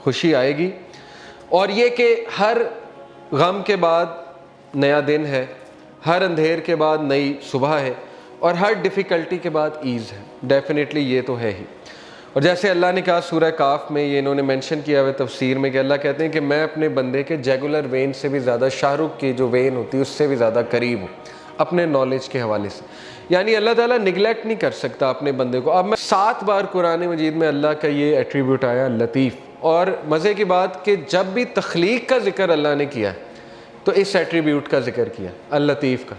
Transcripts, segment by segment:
خوشی آئے گی. اور یہ کہ ہر غم کے بعد نیا دن ہے, ہر اندھیر کے بعد نئی صبح ہے, اور ہر ڈیفیکلٹی کے بعد ایز ہے. ڈیفینیٹلی یہ تو ہے ہی. اور جیسے اللہ نے کہا سورہ کاف میں, یہ انہوں نے مینشن کیا ہوا تفسیر میں, کہ اللہ کہتے ہیں کہ میں اپنے بندے کے جیگولر وین سے بھی زیادہ, شاہ رخ کی جو وین ہوتی ہے اس سے بھی زیادہ قریب ہوں اپنے نالج کے حوالے سے. یعنی اللہ تعالیٰ نگلیکٹ نہیں کر سکتا اپنے بندے کو. اب میں 7 بار قرآن مجید میں اللہ کا یہ ایٹریبیوٹ آیا لطیف. اور مزے کی بات کہ جب بھی تخلیق کا ذکر اللہ نے کیا تو اس ایٹریبیوٹ کا ذکر کیا, اللطیف کا.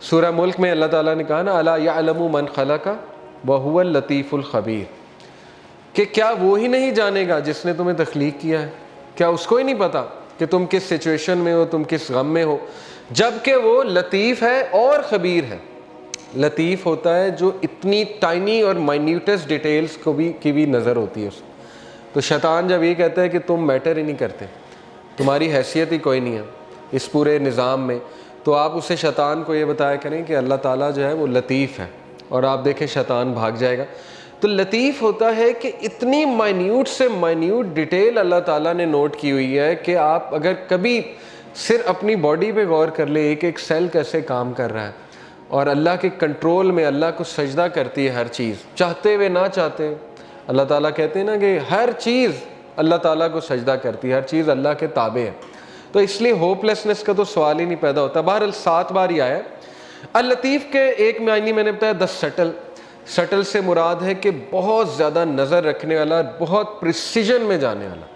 سورہ ملک میں اللہ تعالیٰ نے کہا نا, الا یعلم من خلق وہو اللطیف الخبیر, کہ کیا وہی نہیں جانے گا جس نے تمہیں تخلیق کیا ہے؟ کیا اس کو ہی نہیں پتا کہ تم کس سچویشن میں ہو, تم کس غم میں ہو؟ جبکہ وہ لطیف ہے اور خبیر ہے. لطیف ہوتا ہے جو اتنی ٹائنی اور مائنیوٹس ڈیٹیلز کی بھی نظر ہوتی ہے اس کو. تو شیطان جب یہ کہتا ہے کہ تم میٹر ہی نہیں کرتے, تمہاری حیثیت ہی کوئی نہیں ہے اس پورے نظام میں, تو آپ اسے, شیطان کو یہ بتایا کریں کہ اللہ تعالیٰ جو ہے وہ لطیف ہے, اور آپ دیکھیں شیطان بھاگ جائے گا. تو لطیف ہوتا ہے کہ اتنی مائنیوٹ سے مائنیوٹ ڈیٹیل اللہ تعالیٰ نے نوٹ کی ہوئی ہے کہ آپ اگر کبھی صرف اپنی باڈی پہ غور کر لیں, ایک ایک سیل کیسے کام کر رہا ہے, اور اللہ کے کنٹرول میں, اللہ کو سجدہ کرتی ہے ہر چیز, چاہتے ہوئے نہ چاہتے ہوئے. اللہ تعالیٰ کہتے ہیں نا کہ ہر چیز اللہ تعالیٰ کو سجدہ کرتی ہے, ہر چیز اللہ کے تابع ہے. تو اس لیے ہوپ لیسنس کا تو سوال ہی نہیں پیدا ہوتا. بہرحال 7 بار ہی آیا. اللطیف کے ایک معنی میں نے بتایا دا سٹل. سٹل سے مراد ہے کہ بہت زیادہ نظر رکھنے والا, بہت پریسیجن میں جانے والا,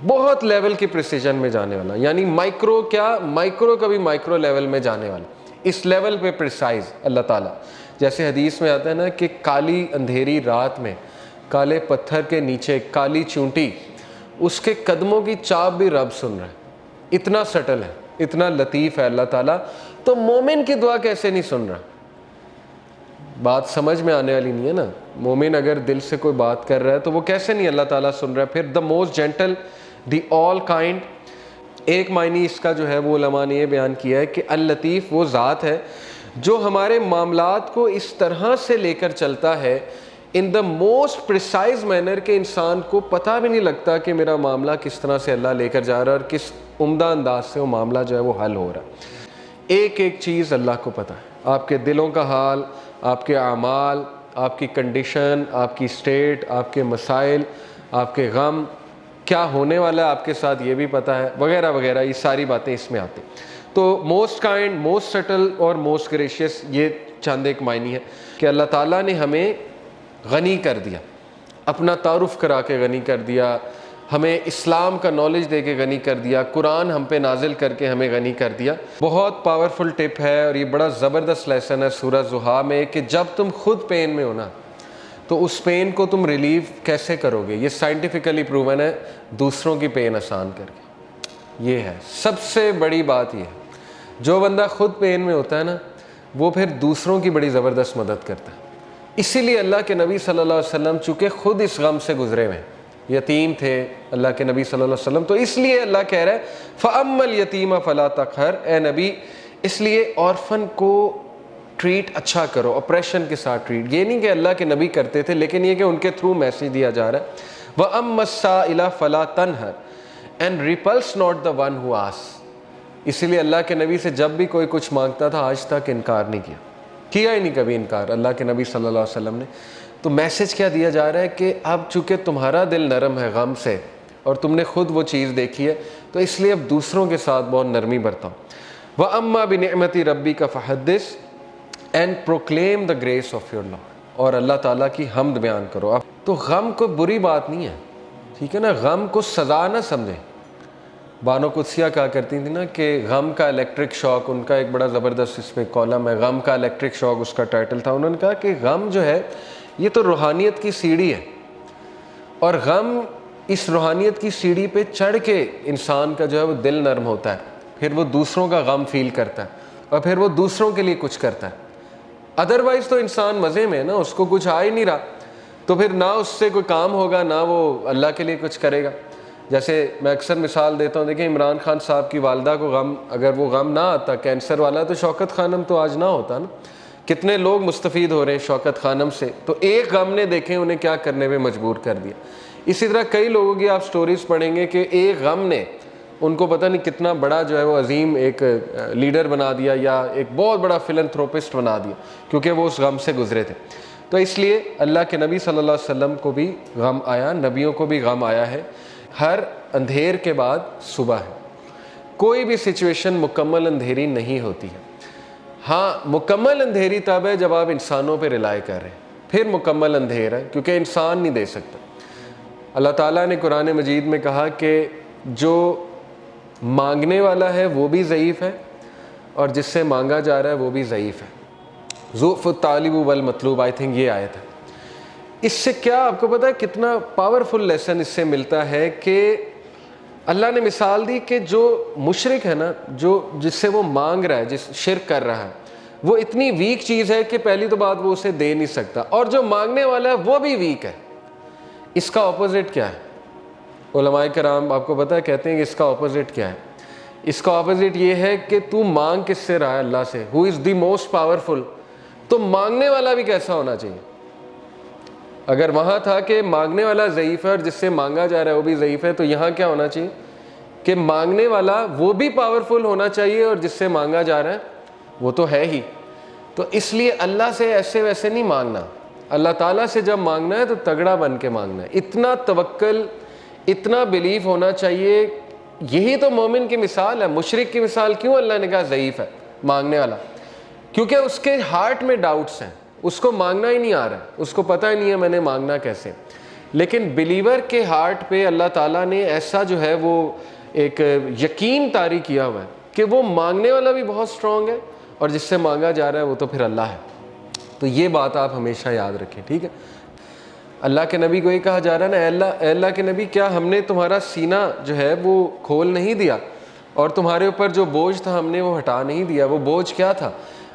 بہت لیول کی پریسیجن میں جانے والا. یعنی مائکرو, کیا مائکرو کا بھی مائکرو لیول میں جانے والا, اس لیول پہ پریسائز اللہ تعالیٰ. جیسے حدیث میں آتا ہے نا کہ کالی اندھیری رات میں کالے پتھر کے نیچے کالی چونٹی, اس کے قدموں کی چاپ بھی رب سن رہا ہے. اتنا سٹل ہے, اتنا لطیف ہے اللہ تعالیٰ. تو مومن کی دعا کیسے نہیں سن رہا؟ بات سمجھ میں آنے والی نہیں ہے نا. مومن اگر دل سے کوئی بات کر رہا ہے تو وہ کیسے نہیں اللہ تعالیٰ سن رہا ہے؟ پھر the most gentle, the all kind. ایک معنی اس کا جو ہے وہ علماء نے یہ بیان کیا ہے کہ اللطیف وہ ذات ہے جو ہمارے معاملات کو اس طرح سے لے کر چلتا ہے ان دا موسٹ پریسائز مینر کہ انسان کو پتہ بھی نہیں لگتا کہ میرا معاملہ کس طرح سے اللہ لے کر جا رہا ہے اور کس عمدہ انداز سے وہ معاملہ جو ہے وہ حل ہو رہا ہے. ایک ایک چیز اللہ کو پتہ ہے, آپ کے دلوں کا حال, آپ کے اعمال, آپ کی کنڈیشن, آپ کی سٹیٹ, آپ کے مسائل, آپ کے غم, کیا ہونے والا ہے آپ کے ساتھ یہ بھی پتہ ہے, وغیرہ وغیرہ. یہ ساری باتیں اس میں آتی. تو موسٹ کائنڈ, موسٹ سٹل اور موسٹ گریشیس, یہ چند ایک معنی ہے کہ اللہ تعالیٰ نے ہمیں غنی کر دیا, اپنا تعارف کرا کے غنی کر دیا, ہمیں اسلام کا نالج دے کے غنی کر دیا, قرآن ہم پہ نازل کر کے ہمیں غنی کر دیا. بہت پاورفل ٹپ ہے اور یہ بڑا زبردست لیسن ہے سورہ ضحیٰ میں کہ جب تم خود پین میں ہو نا تو اس پین کو تم ریلیو کیسے کرو گے. یہ سائنٹیفکلی پروون ہے, دوسروں کی پین آسان کر کے. یہ ہے سب سے بڑی بات. یہ ہے جو بندہ خود پین میں ہوتا ہے نا وہ پھر دوسروں کی بڑی زبردست مدد کرتا ہے. اسی لیے اللہ کے نبی صلی اللہ علیہ وسلم چونکہ خود اس غم سے گزرے ہوئے, یتیم تھے اللہ کے نبی صلی اللہ علیہ وسلم, تو اس لیے اللہ کہہ رہا ہے فَأَمَّا الْيَتِيمَ فَلَا تَقْهَرْ. اے نبی اس لیے آرفن کو ٹریٹ اچھا کرو, اپریشن کے ساتھ ٹریٹ. یہ نہیں کہ اللہ کے نبی کرتے تھے, لیکن یہ کہ ان کے تھرو میسیج دیا جا رہا ہے. وَأَمَّا السَّائِلَ فَلَا تَنْهَرْ and repulse not the one who asks. اسی لیے اللہ کے نبی سے جب بھی کوئی کچھ مانگتا تھا آج تک انکار نہیں کیا ہی نہیں کبھی انکار اللہ کے نبی صلی اللہ علیہ وسلم نے. تو میسج کیا دیا جا رہا ہے کہ اب چونکہ تمہارا دل نرم ہے غم سے اور تم نے خود وہ چیز دیکھی ہے تو اس لیے اب دوسروں کے ساتھ بہت نرمی برتاؤ. وَأَمَّا بِنِعْمَةِ رَبِّكَ فَحَدِّثْ and proclaim the grace of your Lord. اور اللہ تعالیٰ کی حمد بیان کرو. اب تو غم کوئی بری بات نہیں ہے, ٹھیک ہے نا, غم کو سزا نہ سمجھیں. بانو قدسیہ کہا کرتی تھی نا کہ غم کا الیکٹرک شاک, ان کا ایک بڑا زبردست اس پہ کالم ہے, غم کا الیکٹرک شاک اس کا ٹائٹل تھا. انہوں نے کہا کہ غم جو ہے یہ تو روحانیت کی سیڑھی ہے, اور غم اس روحانیت کی سیڑھی پہ چڑھ کے انسان کا جو ہے وہ دل نرم ہوتا ہے, پھر وہ دوسروں کا غم فیل کرتا ہے اور پھر وہ دوسروں کے لیے کچھ کرتا ہے. ادروائز تو انسان مزے میں ہے نا, اس کو کچھ آ ہی نہیں رہا, تو پھر نہ اس سے کوئی کام ہوگا نہ وہ اللہ کے لیے کچھ کرے گا. جیسے میں اکثر مثال دیتا ہوں, دیکھیں عمران خان صاحب کی والدہ کو غم, اگر وہ غم نہ آتا, کینسر والا, تو شوکت خانم تو آج نہ ہوتا نا. کتنے لوگ مستفید ہو رہے ہیں شوکت خانم سے, تو ایک غم نے دیکھیں انہیں کیا کرنے پہ مجبور کر دیا. اسی طرح کئی لوگوں کی آپ سٹوریز پڑھیں گے کہ ایک غم نے ان کو پتہ نہیں کتنا بڑا جو ہے وہ عظیم ایک لیڈر بنا دیا یا ایک بہت بڑا فلنتھروپسٹ بنا دیا، کیونکہ وہ اس غم سے گزرے تھے۔ تو اس لیے اللہ کے نبی صلی اللہ علیہ وسلم کو بھی غم آیا، نبیوں کو بھی غم آیا ہے۔ ہر اندھیر کے بعد صبح ہے، کوئی بھی سچویشن مکمل اندھیری نہیں ہوتی ہے۔ ہاں مکمل اندھیری تب ہے جب آپ انسانوں پہ رلائے کر رہے ہیں، پھر مکمل اندھیر ہے، کیونکہ انسان نہیں دے سکتا۔ اللہ تعالیٰ نے قرآن مجید میں کہا کہ جو مانگنے والا ہے وہ بھی ضعیف ہے اور جس سے مانگا جا رہا ہے وہ بھی ضعیف ہے۔ ضعف الطالب والمطلوب، آئی تھنک یہ آیت ہے۔ اس سے کیا آپ کو پتہ ہے کتنا پاورفل لیسن اس سے ملتا ہے کہ اللہ نے مثال دی کہ جو مشرک ہے نا، جس سے وہ مانگ رہا ہے، جس شرک کر رہا ہے، وہ اتنی ویک چیز ہے کہ پہلی تو بات وہ اسے دے نہیں سکتا، اور جو مانگنے والا ہے وہ بھی ویک ہے۔ اس کا اپوزٹ کیا ہے؟ علماء کرام آپ کو پتہ ہے کہتے ہیں کہ اس کا اپوزٹ کیا ہے؟ اس کا اپوزٹ یہ ہے کہ تو مانگ کس سے رہا ہے؟ اللہ سے، ہو از دی موسٹ پاورفل۔ تو مانگنے والا بھی کیسا ہونا چاہیے؟ اگر وہاں تھا کہ مانگنے والا ضعیف ہے اور جس سے مانگا جا رہا ہے وہ بھی ضعیف ہے، تو یہاں کیا ہونا چاہیے کہ مانگنے والا وہ بھی پاورفل ہونا چاہیے اور جس سے مانگا جا رہا ہے وہ تو ہے ہی۔ تو اس لیے اللہ سے ایسے ویسے نہیں مانگنا، اللہ تعالیٰ سے جب مانگنا ہے تو تگڑا بن کے مانگنا ہے، اتنا توکل، اتنا بلیف ہونا چاہیے۔ یہی تو مومن کی مثال ہے۔ مشرک کی مثال کیوں اللہ نے کہا ضعیف ہے مانگنے والا؟ کیونکہ اس کے ہارٹ میں ڈاؤٹس ہیں، اس کو مانگنا ہی نہیں آ رہا، اس کو پتہ ہی نہیں ہے میں نے مانگنا کیسے۔ لیکن بلیور کے ہارٹ پہ اللہ تعالیٰ نے ایسا جو ہے وہ ایک یقین طاری کیا ہوا ہے کہ وہ مانگنے والا بھی بہت سٹرونگ ہے اور جس سے مانگا جا رہا ہے وہ تو پھر اللہ ہے۔ تو یہ بات آپ ہمیشہ یاد رکھیں، ٹھیک ہے؟ اللہ کے نبی کو یہ کہا جا رہا ہے نا، اے اللہ کے نبی، کیا ہم نے تمہارا سینہ جو ہے وہ کھول نہیں دیا اور تمہارے اوپر جو بوجھ تھا ہم نے وہ ہٹا نہیں دیا؟ وہ بوجھ کیا تھا؟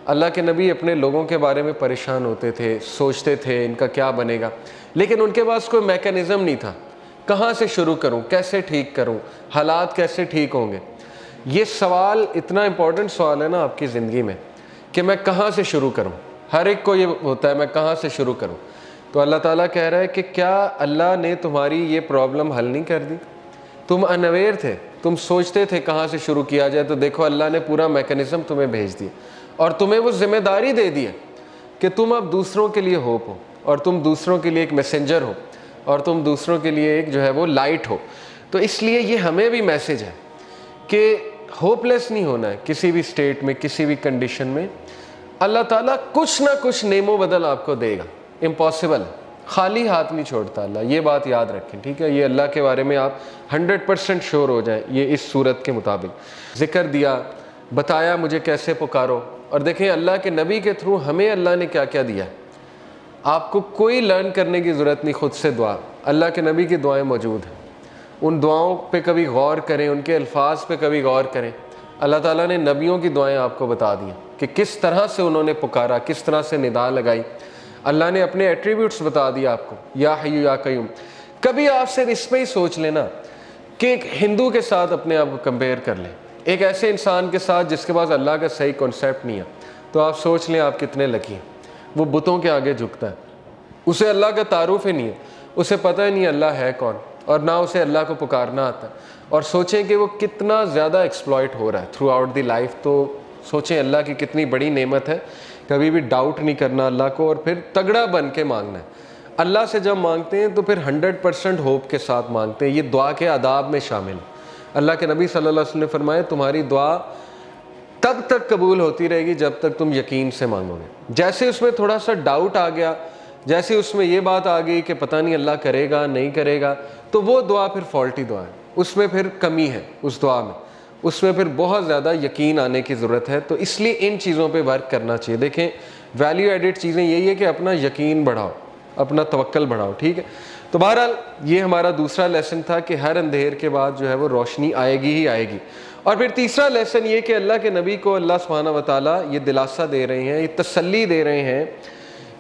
اللہ کے نبی اپنے لوگوں کے بارے میں پریشان ہوتے تھے، سوچتے تھے ان کا کیا بنے گا، لیکن ان کے پاس کوئی میکینزم نہیں تھا، کہاں سے شروع کروں، کیسے ٹھیک کروں، حالات کیسے ٹھیک ہوں گے۔ یہ سوال اتنا امپورٹنٹ سوال ہے نا آپ کی زندگی میں کہ میں کہاں سے شروع کروں۔ ہر ایک کو یہ ہوتا ہے میں کہاں سے شروع کروں۔ تو اللہ تعالیٰ کہہ رہا ہے کہ کیا اللہ نے تمہاری یہ پرابلم حل نہیں کر دی؟ تم انویئر تھے، تم سوچتے تھے کہاں سے شروع کیا جائے، تو دیکھو اللہ نے پورا میکینزم تمہیں بھیج دیا اور تمہیں وہ ذمہ داری دے دی ہے کہ تم اب دوسروں کے لیے ہوپ ہو، اور تم دوسروں کے لیے ایک میسنجر ہو، اور تم دوسروں کے لیے ایک جو ہے وہ لائٹ ہو۔ تو اس لیے یہ ہمیں بھی میسج ہے کہ ہوپ لیس نہیں ہونا ہے کسی بھی سٹیٹ میں، کسی بھی کنڈیشن میں۔ اللہ تعالیٰ کچھ نہ کچھ نعم و بدل آپ کو دے گا، امپاسبل، خالی ہاتھ نہیں چھوڑتا اللہ، یہ بات یاد رکھیں، ٹھیک ہے؟ یہ اللہ کے بارے میں آپ 100% شور ہو جائیں۔ یہ اس صورت کے مطابق ذکر دیا، بتایا مجھے کیسے پکارو، اور دیکھیں اللہ کے نبی کے تھرو ہمیں اللہ نے کیا کیا دیا ہے۔ آپ کو کوئی لرن کرنے کی ضرورت نہیں، خود سے دعا، اللہ کے نبی کی دعائیں موجود ہیں، ان دعاؤں پہ کبھی غور کریں، ان کے الفاظ پہ کبھی غور کریں۔ اللہ تعالیٰ نے نبیوں کی دعائیں آپ کو بتا دیں کہ کس طرح سے انہوں نے پکارا، کس طرح سے ندا لگائی۔ اللہ نے اپنے ایٹریبیوٹس بتا دیا آپ کو، یا حی یا قیوم۔ کبھی آپ سے اس پہ ہی سوچ لینا کہ ایک ہندو کے ساتھ اپنے آپ کو کمپیئر کر لیں، ایک ایسے انسان کے ساتھ جس کے پاس اللہ کا صحیح کانسیپٹ نہیں ہے، تو آپ سوچ لیں آپ کتنے لکی ہیں۔ وہ بتوں کے آگے جھکتا ہے، اسے اللہ کا تعارف ہی نہیں ہے، اسے پتہ ہی نہیں اللہ ہے کون، اور نہ اسے اللہ کو پکارنا آتا ہے۔ اور سوچیں کہ وہ کتنا زیادہ ایکسپلائٹ ہو رہا ہے تھرو آؤٹ دی لائف۔ تو سوچیں اللہ کی کتنی بڑی نعمت ہے، کبھی بھی ڈاؤٹ نہیں کرنا اللہ کو، اور پھر تگڑا بن کے مانگنا ہے۔ اللہ سے جب مانگتے ہیں تو پھر 100% ہوپ کے ساتھ مانگتے ہیں۔ یہ دعا کے آداب میں شامل ہے۔ اللہ کے نبی صلی اللہ علیہ وسلم نے فرمایا تمہاری دعا تب تک قبول ہوتی رہے گی جب تک تم یقین سے مانگو گے۔ جیسے اس میں تھوڑا سا ڈاؤٹ آ گیا، جیسے اس میں یہ بات آ گئی کہ پتہ نہیں اللہ کرے گا نہیں کرے گا، تو وہ دعا پھر فالٹی دعا ہے، اس میں پھر کمی ہے، اس دعا میں اس میں پھر بہت زیادہ یقین آنے کی ضرورت ہے۔ تو اس لیے ان چیزوں پہ ورک کرنا چاہیے۔ دیکھیں ویلیو ایڈڈ چیزیں یہی ہے کہ اپنا یقین بڑھاؤ، اپنا توکل بڑھاؤ، ٹھیک ہے؟ تو بہرحال یہ ہمارا دوسرا لیسن تھا کہ ہر اندھیر کے بعد جو ہے وہ روشنی آئے گی ہی آئے گی۔ اور پھر تیسرا لیسن یہ کہ اللہ کے نبی کو اللہ سبحانہ وتعالیٰ یہ دلاسا دے رہے ہیں، یہ تسلی دے رہے ہیں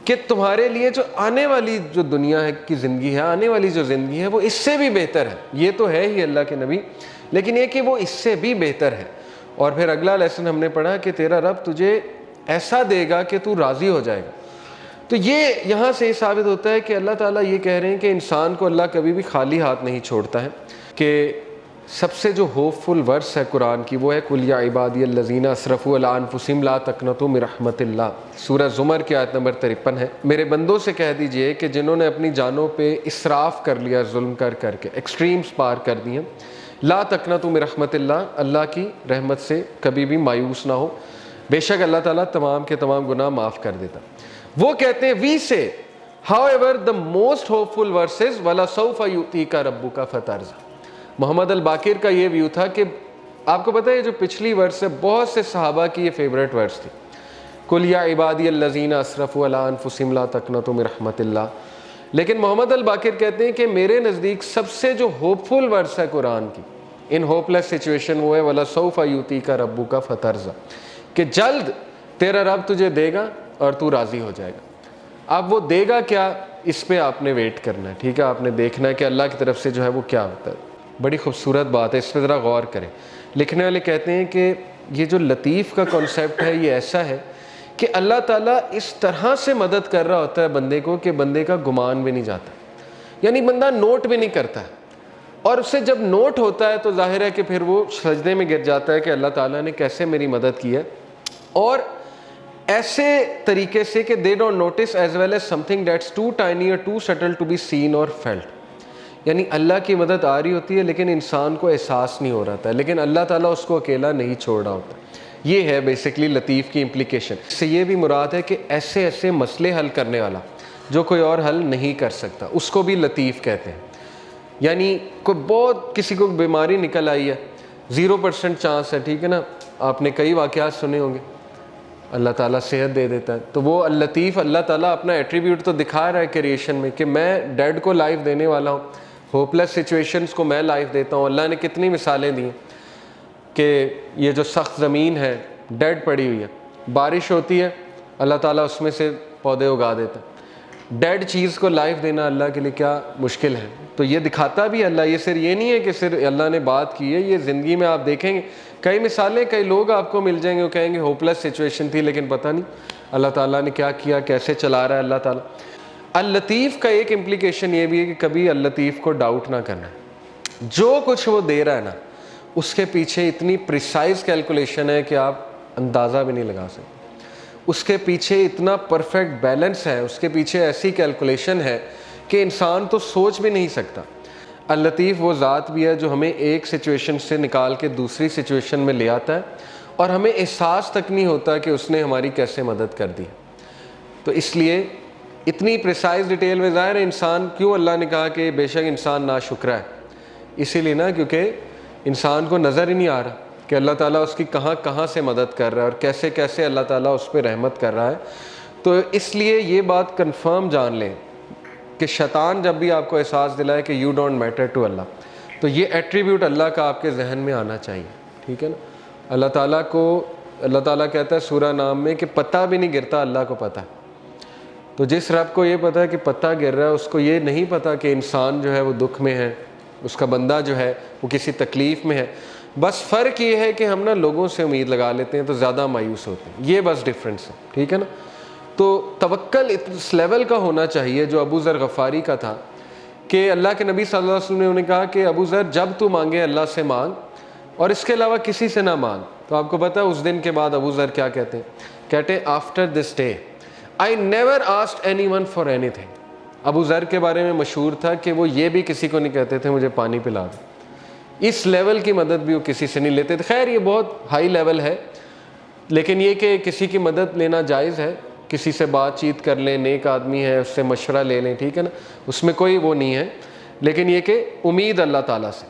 کہ تمہارے لیے جو آنے والی جو دنیا ہے کی زندگی ہے، آنے والی جو زندگی ہے وہ اس سے بھی بہتر ہے۔ یہ تو ہے ہی اللہ کے نبی، لیکن یہ کہ وہ اس سے بھی بہتر ہے۔ اور پھر اگلا لیسن ہم نے پڑھا کہ تیرا رب تجھے ایسا دے گا کہ تو راضی ہو جائے گا، تو یہ یہاں سے یہ ثابت ہوتا ہے کہ اللہ تعالیٰ یہ کہہ رہے ہیں کہ انسان کو اللہ کبھی بھی خالی ہاتھ نہیں چھوڑتا ہے، کہ سب سے جو ہوپ فل ورس ہے قرآن کی وہ ہے قُلْ يَا عِبَادِيَ الَّذِينَ أَسْرَفُوا عَلَىٰ أَنفُسِهِمْ لَا تَقْنَطُوا مِن رَحْمَتِ اللَّهِ، سورہ زمر کی آیت نمبر 53 ہے۔ میرے بندوں سے کہہ دیجئے کہ جنہوں نے اپنی جانوں پہ اسراف کر لیا، ظلم کر کے ایکسٹریمز پار کر دی ہیں، لا تقنطوا من رحمت اللہ، اللہ کی رحمت سے کبھی بھی مایوس نہ ہو، بے شک اللہ تعالیٰ تمام کے تمام گناہ معاف کر دیتا۔ وہ کہتے ہیں وی سے however the most hopeful verses وَلَسَوْفَ يُؤْتِيكَ رَبُّكَ فَتَرْضَىٰ۔ محمد الباقر کا یہ ویو تھا کہ آپ کو پتہ ہے جو پچھلی ورس ہے بہت سے صحابہ کی یہ فیوریٹ ورس تھی، قُلْ يَا عِبَادِيَ الَّذِينَ أَسْرَفُوا عَلَىٰ أَنفُسِهِمْ لَا تَقْنَطُوا مِن رَحْمَتِ اللَّهِ، لیکن محمد الباقر کہتے ہیں کہ میرے نزدیک سب سے جو ہوپ فل ورس ہے قرآن کی ان ہوپ لیس سچویشن وہ ہے وَلَسَوْفَ يُؤْتِيكَ رَبُّكَ فَتَرْضَىٰ، کہ جلد تیرا رب تجھے دے گا اور تو راضی ہو جائے گا۔ اب وہ دے گا کیا، اس پہ آپ نے ویٹ کرنا ہے، ٹھیک ہے، آپ نے دیکھنا ہے کہ اللہ کی طرف سے جو ہے وہ کیا ہوتا ہے۔ بڑی خوبصورت بات ہے، اس پہ ذرا غور کریں۔ لکھنے والے کہتے ہیں کہ یہ جو لطیف کا کانسیپٹ ہے یہ ایسا ہے کہ اللہ تعالیٰ اس طرح سے مدد کر رہا ہوتا ہے بندے کو کہ بندے کا گمان بھی نہیں جاتا، یعنی بندہ نوٹ بھی نہیں کرتا ہے، اور اسے جب نوٹ ہوتا ہے تو ظاہر ہے کہ پھر وہ سجدے میں گر جاتا ہے کہ اللہ تعالیٰ نے کیسے میری مدد کی ہے، اور ایسے طریقے سے کہ they don't notice as well as something that's too tiny or too subtle to be seen or felt، یعنی اللہ کی مدد آ رہی ہوتی ہے لیکن انسان کو احساس نہیں ہو رہا تھا، لیکن اللہ تعالیٰ اس کو اکیلا نہیں چھوڑ رہا ہوتا۔ یہ ہے بیسکلی لطیف کی امپلیکیشن۔ اس سے یہ بھی مراد ہے کہ ایسے ایسے مسئلے حل کرنے والا جو کوئی اور حل نہیں کر سکتا، اس کو بھی لطیف کہتے ہیں۔ یعنی کوئی بہت کسی کو بیماری نکل آئی ہے، 0% چانس ہے، ٹھیک ہے نا، آپ نے کئی واقعات سنے ہوں گے، اللہ تعالیٰ صحت دے دیتا ہے، تو وہ اللطیف اللہ تعالیٰ اپنا ایٹریبیوٹ تو دکھا رہا ہے کریشن میں کہ میں ڈیڈ کو لائف دینے والا ہوں، ہوپ لیس سچویشنز کو میں لائف دیتا ہوں۔ اللہ نے کتنی مثالیں دی ہیں کہ یہ جو سخت زمین ہے ڈیڈ پڑی ہوئی ہے، بارش ہوتی ہے اللہ تعالیٰ اس میں سے پودے اگا دیتا ہے۔ ڈیڈ چیز کو لائف دینا اللہ کے لیے کیا مشکل ہے، تو یہ دکھاتا بھی اللہ، یہ صرف یہ نہیں ہے کہ صرف اللہ نے بات کی ہے، یہ زندگی میں آپ دیکھیں گے کئی مثالیں، کئی لوگ آپ کو مل جائیں گے وہ کہیں گے ہوپ لیس سچویشن تھی لیکن پتہ نہیں اللہ تعالیٰ نے کیا کیا، کیسے چلا رہا ہے اللہ تعالیٰ۔ اللطیف کا ایک امپلیکیشن یہ بھی ہے کہ کبھی اللطیف کو ڈاؤٹ نہ کرنا، جو کچھ وہ دے رہا ہے نا اس کے پیچھے اتنی پریسائز کیلکولیشن ہے کہ آپ اندازہ بھی نہیں لگا سکتے، اس کے پیچھے اتنا پرفیکٹ بیلنس ہے، اس کے پیچھے ایسی کیلکولیشن ہے کہ انسان تو سوچ بھی نہیں سکتا۔ اللطیف وہ ذات بھی ہے جو ہمیں ایک سچویشن سے نکال کے دوسری سچویشن میں لے آتا ہے اور ہمیں احساس تک نہیں ہوتا کہ اس نے ہماری کیسے مدد کر دی۔ تو اس لیے اتنی پریسائز ڈیٹیل میں ظاہر ہے انسان، کیوں اللہ نے کہا کہ بے شک انسان ناشکرا ہے، اسی لیے نا کیونکہ انسان کو نظر ہی نہیں آ رہا کہ اللہ تعالیٰ اس کی کہاں کہاں سے مدد کر رہا ہے اور کیسے کیسے اللہ تعالیٰ اس پہ رحمت کر رہا ہے۔ تو اس لیے یہ بات کنفرم جان لیں کہ شیطان جب بھی آپ کو احساس دلائے کہ یو ڈونٹ میٹر ٹو اللہ، تو یہ ایٹریبیوٹ اللہ کا آپ کے ذہن میں آنا چاہیے، ٹھیک ہے نا۔ اللہ تعالیٰ کو، اللہ تعالیٰ کہتا ہے سورہ نام میں کہ پتہ بھی نہیں گرتا، اللہ کو پتہ ہے۔ تو جس رب کو یہ پتہ ہے کہ پتہ گر رہا ہے، اس کو یہ نہیں پتہ کہ انسان جو ہے وہ دکھ میں ہے، اس کا بندہ جو ہے وہ کسی تکلیف میں ہے۔ بس فرق یہ ہے کہ ہم نا لوگوں سے امید لگا لیتے ہیں تو زیادہ مایوس ہوتے ہیں، یہ بس ڈفرینس ہے، ٹھیک ہے نا۔ تو توکل اس لیول کا ہونا چاہیے جو ابو ذر غفاری کا تھا کہ اللہ کے نبی صلی اللہ علیہ وسلم نے انہیں کہا کہ ابو ذر جب تو مانگے اللہ سے مانگ اور اس کے علاوہ کسی سے نہ مانگ۔ تو آپ کو پتہ ہے اس دن کے بعد ابو ذر کیا کہتے ہیں، کہتے ہیں after this day I never asked anyone for anything۔ ابو ذر کے بارے میں مشہور تھا کہ وہ یہ بھی کسی کو نہیں کہتے تھے مجھے پانی پلا دو، اس لیول کی مدد بھی وہ کسی سے نہیں لیتے تھے۔ خیر یہ بہت ہائی لیول ہے، لیکن یہ کہ کسی کی مدد لینا جائز ہے، کسی سے بات چیت کر لیں، نیک آدمی ہے اس سے مشورہ لے لیں، ٹھیک ہے نا، اس میں کوئی وہ نہیں ہے، لیکن یہ کہ امید اللہ تعالیٰ سے